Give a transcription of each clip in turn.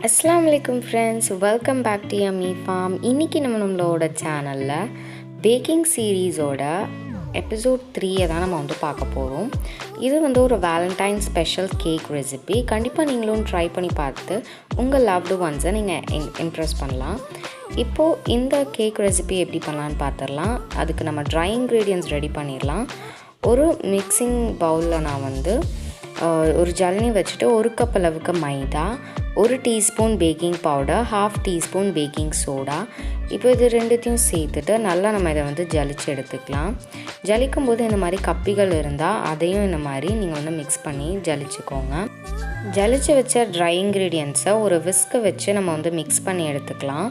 Assalamualaikum friends, welcome back to Yummy Farm. இன்னைக்கு நம்மளோட சேனல்ல பேக்கிங் சீரீஸோட எபிசோட் 3 தான் நம்ம பார்க்க போகிறோம். இது ஒரு வேலண்டைன் ஸ்பெஷல் கேக் ரெசிபி. கண்டிப்பாக நீங்களும் ட்ரை பண்ணி பார்த்து உங்கள் லவ்டு ஒன்ஸை நீங்கள் இம்ப்ரெஸ் பண்ணலாம். இப்போது இந்த கேக் ரெசிபி எப்படி பண்ணலான்னு பார்த்துடலாம். அதுக்கு நம்ம ட்ரை இன்க்ரீடியன்ட்ஸ் ரெடி பண்ணிடலாம். ஒரு மிக்சிங் பவுலில் நான் ஒரு ஜல்லி வச்சுட்டு 1 கப் அளவுக்கு மைதா, 1 teaspoon baking powder, 1/2 teaspoon baking soda, இப்போ இது ரெண்டுத்தையும் சேர்த்துட்டு நல்லா நம்ம இதை ஜலிச்சு எடுத்துக்கலாம். ஜலிக்கும் போது இந்த மாதிரி கப்பிகள் இருந்தால் அதையும் இந்த மாதிரி நீங்கள் மிக்ஸ் பண்ணி ஜலிச்சுக்கோங்க. ஜலிச்சு வச்ச ட்ரை இன்க்ரீடியன்ட்ஸை ஒரு விஸ்கை வச்சு நம்ம மிக்ஸ் பண்ணி எடுத்துக்கலாம்.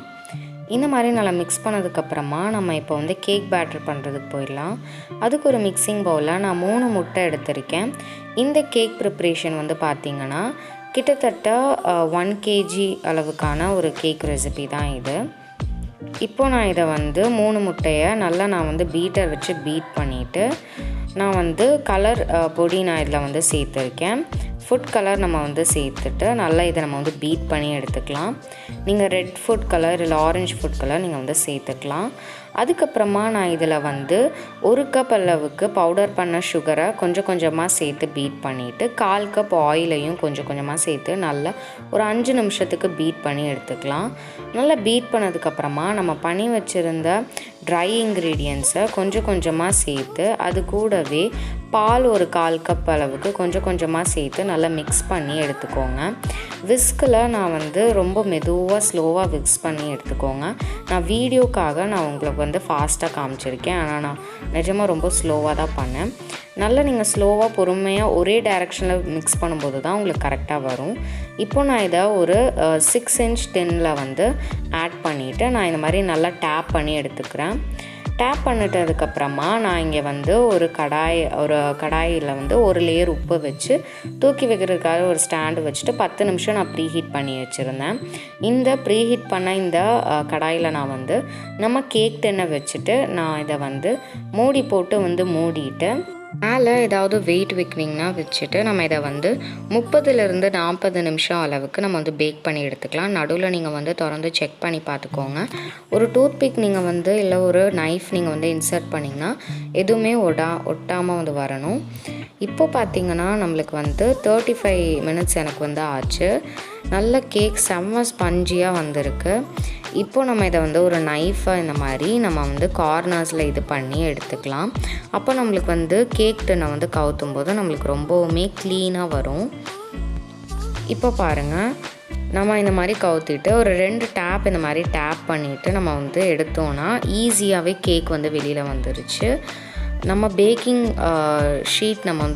இந்த மாதிரி நல்லா மிக்ஸ் பண்ணதுக்கப்புறமா நம்ம இப்போ கேக் பேட்டர் பண்ணுறதுக்கு போயிடலாம். அதுக்கு ஒரு மிக்சிங் பவுலில் நான் 3 முட்டை எடுத்திருக்கேன். இந்த கேக் ப்ரிப்ரேஷன் பார்த்திங்கன்னா கிட்டத்தட்ட 1 kg அளவுக்கான ஒரு கேக் ரெசிபி தான் இது. இப்போது நான் இதை 3 முட்டையை நல்லா நான் பீட்டர் வச்சு பீட் பண்ணிவிட்டு நான் கலர் பொடி நான் இதில் சேர்த்துருக்கேன். ஃபுட் கலர் நம்ம சேர்த்துட்டு நல்லா இதை நம்ம பீட் பண்ணி எடுத்துக்கலாம். நீங்கள் ரெட் ஃபுட் கலர் இல்லை ஆரஞ்சு ஃபுட் கலர் நீங்கள் சேர்த்துக்கலாம். அதுக்கப்புறமா நான் இதில் 1 கப் அளவுக்கு பவுடர் பண்ண சுகரை கொஞ்சம் கொஞ்சமாக சேர்த்து பீட் பண்ணிவிட்டு 1/4 கப் ஆயிலையும் கொஞ்சம் கொஞ்சமாக சேர்த்து நல்லா ஒரு 5 நிமிஷத்துக்கு பீட் பண்ணி எடுத்துக்கலாம். நல்லா பீட் பண்ணதுக்கப்புறமா நம்ம பண்ணி வச்சுருந்த ட்ரை இன்க்ரீடியன்ட்ஸை கொஞ்சம் கொஞ்சமாக சேர்த்து அது கூடவே பால் ஒரு 1/4 கப் அளவுக்கு கொஞ்சம் கொஞ்சமாக சேர்த்து நல்லா மிக்ஸ் பண்ணி எடுத்துக்கோங்க. விஸ்கில் நான் ரொம்ப மெதுவாக ஸ்லோவாக மிக்ஸ் பண்ணி எடுத்துக்கோங்க. நான் வீடியோக்காக நான் உங்களுக்கு ஃபாஸ்ட்டாக காமிச்சிருக்கேன், ஆனால் நான் நிஜமாக ரொம்ப ஸ்லோவாக தான் பண்ணேன். நல்லா நீங்கள் ஸ்லோவாக பொறுமையாக ஒரே டைரெக்ஷனில் மிக்ஸ் பண்ணும்போது தான் உங்களுக்கு கரெக்டாக வரும். இப்போ நான் இதை ஒரு 6 inch டின்னில் ஆட் பண்ணிவிட்டு நான் இந்த மாதிரி நல்லா டேப் பண்ணி எடுத்துக்கிறேன். டேப் பண்ணிட்டதுக்கப்புறமா நான் இங்கே ஒரு கடாயில் ஒரு லேயர் உப்பு வச்சு தூக்கி வைக்கிறதுக்காக ஒரு ஸ்டாண்டு வச்சுட்டு 10 நிமிஷம் நான் ப்ரீஹீட் பண்ணி வச்சுருந்தேன். இந்த ப்ரீஹீட் பண்ண இந்த கடாயில் நான் நம்ம கேக் டின்னை வச்சுட்டு நான் இதை மூடி போட்டு மூடிட்டு மேலே ஏதாவது வெயிட் வைக்கிங்கன்னா வச்சுட்டு நம்ம இதை 30லேருந்து 40 நிமிஷம் அளவுக்கு நம்ம பேக் பண்ணி எடுத்துக்கலாம். நடுவில் நீங்கள் திறந்து செக் பண்ணி பார்த்துக்கோங்க. ஒரு டூத் பிக் நீங்கள் இல்லை ஒரு நைஃப் நீங்கள் இன்சர்ட் பண்ணிங்கன்னா எதுவுமே ஒட்டாமல் வரணும். இப்போ பார்த்திங்கன்னா நம்மளுக்கு 35 மினிட்ஸ் எனக்கு ஆச்சு. நல்ல கேக் செம்ம ஸ்பஞ்சியாக வந்திருக்கு. இப்போ நம்ம இதை ஒரு நைஃபை இந்த மாதிரி நம்ம கார்னர்ஸில் இது பண்ணி எடுத்துக்கலாம். அப்போ நம்மளுக்கு கேக் டின்னை கவுத்தும் போது நம்மளுக்கு ரொம்பவுமே க்ளீனாக வரும். இப்போ பாருங்கள், நம்ம இந்த மாதிரி கவுத்திட்டு ஒரு 2 டேப் இந்த மாதிரி டேப் பண்ணிவிட்டு நம்ம எடுத்தோன்னா ஈஸியாகவே கேக் வெளியில் வந்துருச்சு. நம்ம பேக்கிங் ஷீட் நம்ம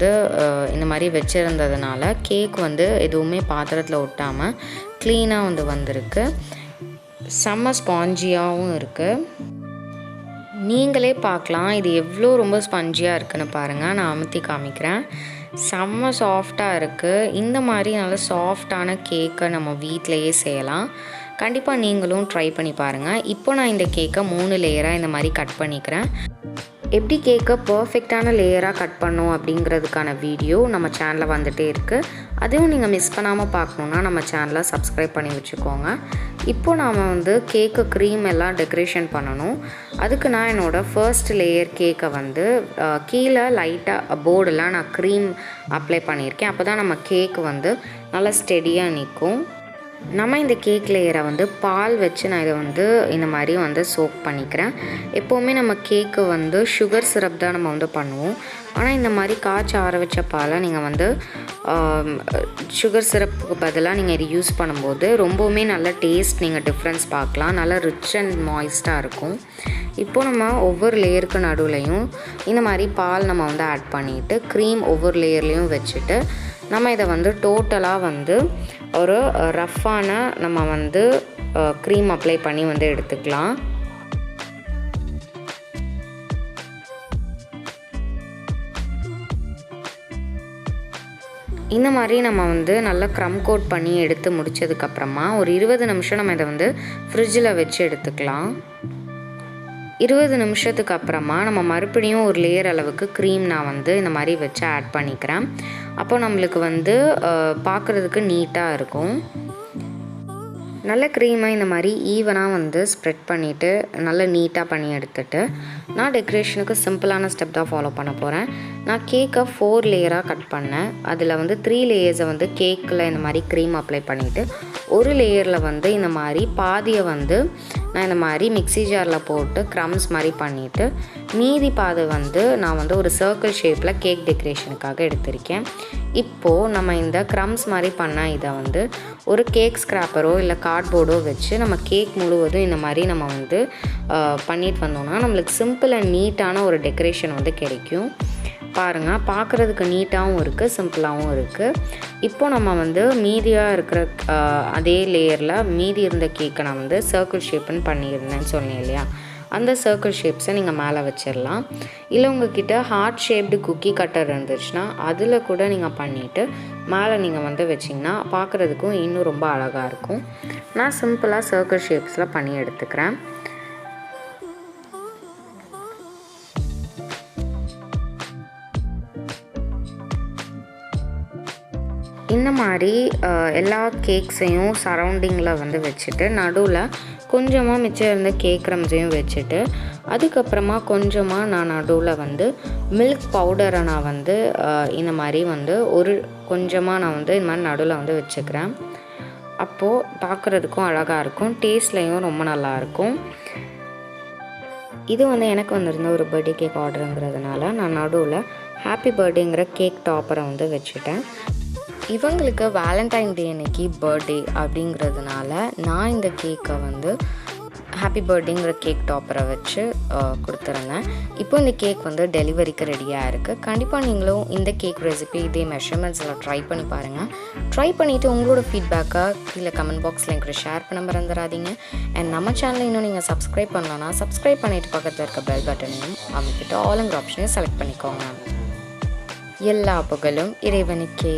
இந்த மாதிரி வச்சுருந்ததுனால கேக் எதுவுமே பாத்திரத்தில் ஒட்டாமல் க்ளீனாக வந்திருக்கு. செம்ம ஸ்பாஞ்சியாகவும் இருக்குது. நீங்களே பார்க்கலாம் இது எவ்வளோ ரொம்ப ஸ்பஞ்சியாக இருக்குதுன்னு பாருங்கள். நான் அமுத்தி காமிக்கிறேன். செம்ம சாஃப்டாக இருக்குது. இந்த மாதிரி நல்ல சாஃப்டான கேக்கை நம்ம வீட்டிலையே செய்யலாம். கண்டிப்பாக நீங்களும் ட்ரை பண்ணி பாருங்கள். இப்போ நான் இந்த கேக்கை 3 லேயராக இந்த மாதிரி கட் பண்ணிக்கிறேன். எப்படி கேக்கை பர்ஃபெக்டான லேயராக கட் பண்ணோம் அப்படிங்கிறதுக்கான வீடியோ நம்ம சேனலில் வந்துகிட்டே இருக்குது. அதையும் நீங்கள் மிஸ் பண்ணாமல் பார்க்கணுன்னா நம்ம சேனலை சப்ஸ்கிரைப் பண்ணி வச்சுக்கோங்க. இப்போ நாம் கேக்கு க்ரீம் எல்லாம் டெக்கரேஷன் பண்ணணும். அதுக்கு நான் என்னோடய ஃபர்ஸ்ட் லேயர் கேக்கை கீழே லைட்டாக போர்டெலாம் நான் க்ரீம் அப்ளை பண்ணியிருக்கேன். அப்போ தான் நம்ம கேக்கு நல்லா ஸ்டெடியாக நிற்கும். நம்ம இந்த கேக் லேயரை பால் வச்சு நான் இதை இந்த மாதிரி சோக் பண்ணிக்கிறேன். எப்போவுமே நம்ம கேக்கு சுகர் சிரப் தான் நம்ம பண்ணுவோம். ஆனால் இந்த மாதிரி காய்ச்சி ஆற வச்ச பாலை நீங்கள் சுகர் சிரப்புக்கு பதிலாக நீங்கள் இது யூஸ் பண்ணும்போது ரொம்பவுமே நல்ல டேஸ்ட் நீங்கள் டிஃப்ரென்ஸ் பார்க்கலாம். நல்லா ரிச் அண்ட் மாய்ஸ்டாக இருக்கும். இப்போது நம்ம ஒவ்வொரு லேயருக்கு நடுவுலையும் இந்த மாதிரி பால் நம்ம ஆட் பண்ணிவிட்டு க்ரீம் ஒவ்வொரு லேயர்லேயும் வச்சுட்டு நம்ம இதை டோட்டலாக ஒரு ரஃப்பான நம்ம க்ரீம் அப்ளை பண்ணி எடுத்துக்கலாம். இந்த மாதிரி நம்ம நல்லா க்ரம் கோட் பண்ணி எடுத்து முடித்ததுக்கப்புறமா ஒரு 20 நிமிஷம் நம்ம இதை ஃப்ரிட்ஜில் வச்சு எடுத்துக்கலாம். 20 நிமிஷத்துக்கு அப்புறமா நம்ம மறுபடியும் ஒரு லேயர் அளவுக்கு க்ரீம் நான் இந்த மாதிரி வச்சு ஆட் பண்ணிக்கிறேன். அப்போ நம்மளுக்கு பார்க்குறதுக்கு நீட்டாக இருக்கும். நல்ல க்ரீமாக இந்த மாதிரி ஈவனாக வந்து ஸ்ப்ரெட் பண்ணிவிட்டு நல்லா நீட்டாக பண்ணி எடுத்துகிட்டு நான் டெக்கரேஷனுக்கு சிம்பிளான ஸ்டெப் தான் ஃபாலோ பண்ண போகிறேன். நான் கேக்கை 4 லேயராக கட் பண்ணேன். அதில் வந்து 3 லேயர்ஸை வந்து கேக்கில் இந்த மாதிரி க்ரீம் அப்ளை பண்ணிவிட்டு ஒரு லேயரில் வந்து இந்த மாதிரி பாதியை வந்து நான் இந்த மாதிரி மிக்ஸி ஜாரில் போட்டு க்ரம்ஸ் மாதிரி பண்ணிவிட்டு மீதி பாதை வந்து நான் வந்து ஒரு சர்க்கிள் ஷேப்பில் கேக் டெக்கரேஷனுக்காக எடுத்திருக்கேன். இப்போது நம்ம இந்த க்ரம்ஸ் மாதிரி பண்ண இதை வந்து ஒரு கேக் ஸ்க்ராப்பரோ இல்லை கார்ட்போர்டோ வச்சு நம்ம கேக் முழுவதும் இந்த மாதிரி நம்ம வந்து பண்ணிட்டு வந்தோம்னா நம்மளுக்கு சிம்பிள் அண்ட் நீட்டான ஒரு டெக்கரேஷன் வந்து கிடைக்கும். பாருங்கள், பார்க்குறதுக்கு நீட்டாகவும் இருக்குது, சிம்பிளாகவும் இருக்குது. இப்போது நம்ம வந்து மீதியாக இருக்கிற அதே லேயரில் மீதி இருந்த கேக்கை நான் வந்து சர்க்கிள் ஷேப்புன்னு பண்ணியிருந்தேன்னு சொன்னேன் இல்லையா, அந்த சர்க்கிள் ஷேப்ஸை நீங்கள் மேலே வச்சிடலாம். இல்லை உங்கள்கிட்ட ஹார்ட் ஷேப்டு குக்கி கட்டர் இருந்துச்சுன்னா அதில் கூட நீங்கள் பண்ணிவிட்டு மேலே நீங்கள் வந்து வச்சிங்கன்னா பார்க்குறதுக்கும் இன்னும் ரொம்ப அழகாக இருக்கும். நான் சிம்பிளாக சர்க்கிள் ஷேப்ஸில் பண்ணி எடுத்துக்கிறேன். இந்த மாதிரி எல்லா கேக்ஸையும் சரௌண்டிங்கில் வந்து வச்சுட்டு நடுவில் கொஞ்சமாக மிச்சம் இருந்த கேக் க்ரம்ஸையும் வச்சுட்டு அதுக்கப்புறமா கொஞ்சமாக நான் நடுவில் வந்து மில்க் பவுடரை நான் வந்து இந்த மாதிரி வந்து கொஞ்சமாக நான் வந்து இந்த மாதிரி நடுவில் வந்து வச்சுக்கிறேன். அப்போது பார்க்குறதுக்கும் அழகாக இருக்கும், டேஸ்ட்லேயும் ரொம்ப நல்லாயிருக்கும். இது வந்து எனக்கு வந்திருந்த ஒரு பர்த்டே கேக் ஆர்டருங்கிறதுனால நான் நடுவில் ஹாப்பி பர்த்டேங்கிற கேக் டாப்பரை வந்து வச்சுட்டேன். இவங்களுக்கு வேலண்டைன் டே அன்னைக்கு பர்த்டே அப்படிங்கிறதுனால நான் இந்த கேக்கை வந்து ஹாப்பி பர்த்டேங்கிற கேக் டாப்பரை வச்சு கொடுத்துருந்தேன். இப்போ இந்த கேக் வந்து டெலிவரிக்கு ரெடியாக இருக்குது. கண்டிப்பாக நீங்களும் இந்த கேக் ரெசிபி இதே மெஷர்மெண்ட்ஸில் ட்ரை பண்ணி பாருங்கள். ட்ரை பண்ணிவிட்டு உங்களோட ஃபீட்பேக்கை கீழே கமெண்ட் பாக்ஸில் எனக்கு ஷேர் பண்ண மறந்துடாதீங்க. அண்ட் நம்ம சேனலை இன்னும் நீங்கள் சப்ஸ்கிரைப் பண்ணலன்னா சப்ஸ்கிரைப் பண்ணிவிட்டு பக்கத்தில் இருக்க பெல் பட்டனையும் அமைக்கிட்டு ஆளுங்கிற ஆப்ஷனையும் செலக்ட் பண்ணிக்கோங்க. எல்லா புகழும் இறைவனுக்கே.